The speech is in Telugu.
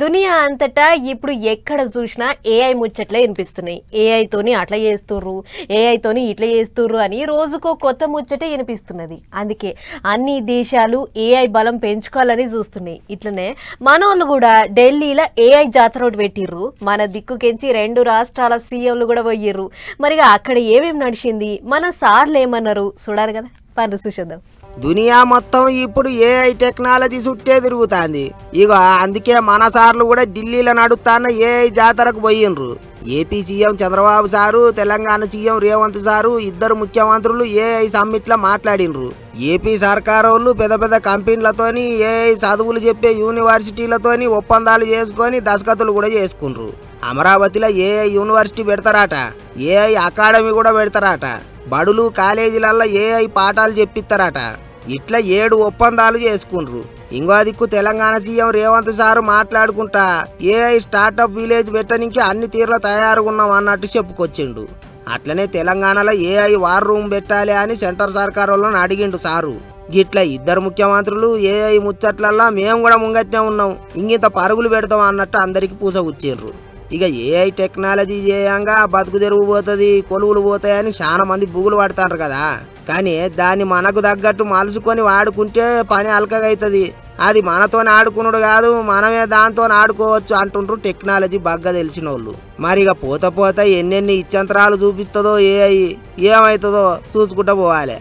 దునియా అంతటా ఇప్పుడు ఎక్కడ చూసినా ఏఐ ముచ్చట్లే వినిపిస్తున్నాయి. ఏఐతోని అట్లా చేస్తుర్రు, ఏఐతోని ఇట్లా చేస్తుర్రు అని రోజుకో కొత్త ముచ్చటే వినిపిస్తున్నది. అందుకే అన్ని దేశాలు ఏఐ బలం పెంచుకోవాలని చూస్తున్నాయి. ఇట్లనే మనోళ్ళు కూడా ఢిల్లీలో ఏఐ జాతర ఒకటి పెట్టిర్రు. మన దిక్కుకెంచి 2 రాష్ట్రాల సీఎంలు కూడా పోయిర్రు. మరిగా అక్కడ ఏమేమి నడిచింది, మన సార్లు ఏమన్నారు చూడాలి కదా. పన్ను చూసేద్దాం. దునియా మొత్తం ఇప్పుడు ఏఐ టెక్నాలజీ చుట్టే తిరుగుతాంది. ఇక అందుకే మన సార్లు కూడా ఢిల్లీలో నడుస్తాన్న ఏఐ జాతరకు పోయిండ్రు. AP CM Chandrababu sir, Telangana CM Revanth sir ఇద్దరు ముఖ్యమంత్రులు ఏఐ సమ్మిట్లో మాట్లాడినరు. ఏపీ సర్కారోళ్ళు పెద్ద పెద్ద కంపెనీలతోని ఏఐ చదువులు చెప్పే యూనివర్సిటీలతోని ఒప్పందాలు చేసుకొని దస్కతులు కూడా చేసుకుండ్రు. అమరావతిలో ఏఐ యూనివర్సిటీ పెడతారట, ఏఐ అకాడమీ కూడా పెడతారట, బడులు కాలేజీలల్లో ఏఐ పాఠాలు చెప్పిస్తారట. ఇట్లా 7 ఒప్పందాలు చేసుకుండ్రు. ఇంకో దిక్కు తెలంగాణ సీఎం రేవంత్ సారు మాట్లాడుకుంటా ఏఐ స్టార్టప్ విలేజ్ పెట్టడానికి అన్ని తీర్ల తయారుగున్నాం అన్నట్టు చెప్పుకొచ్చిండు. అట్లనే తెలంగాణలో ఏఐ వార్ రూమ్ పెట్టాలి అని సెంటర్ సర్కార్ వాళ్ళని అడిగిండు సారు. గిట్లా ఇద్దరు ముఖ్యమంత్రులు ఏఐ ముచ్చట్లల్లా మేము కూడా ముంగట్నే ఉన్నాం, ఇంకింత పరుగులు పెడతాం అన్నట్టు అందరికి పూసగుచ్చిండ్రు. ఇక ఏఐ టెక్నాలజీ చేయంగా బతుకు తెరువు పోతుంది, కొలువులు పోతాయని చాలా మంది బుగులు పడతారు కదా. కానీ దాన్ని మనకు తగ్గట్టు మలుసుకొని వాడుకుంటే పని అల్కగా అవుతుంది. అది మనతోనే ఆడుకున్నాడు కాదు, మనమే దాంతో ఆడుకోవచ్చు అంటుండ్రు టెక్నాలజీ బాగా తెలిసిన వాళ్ళు. మరి ఇక పోత ఎన్నెన్ని ఇచ్చంతరాలు చూపిస్తుందో ఏఐ, ఏమవుతుందో చూసుకుంటూ పోవాలి.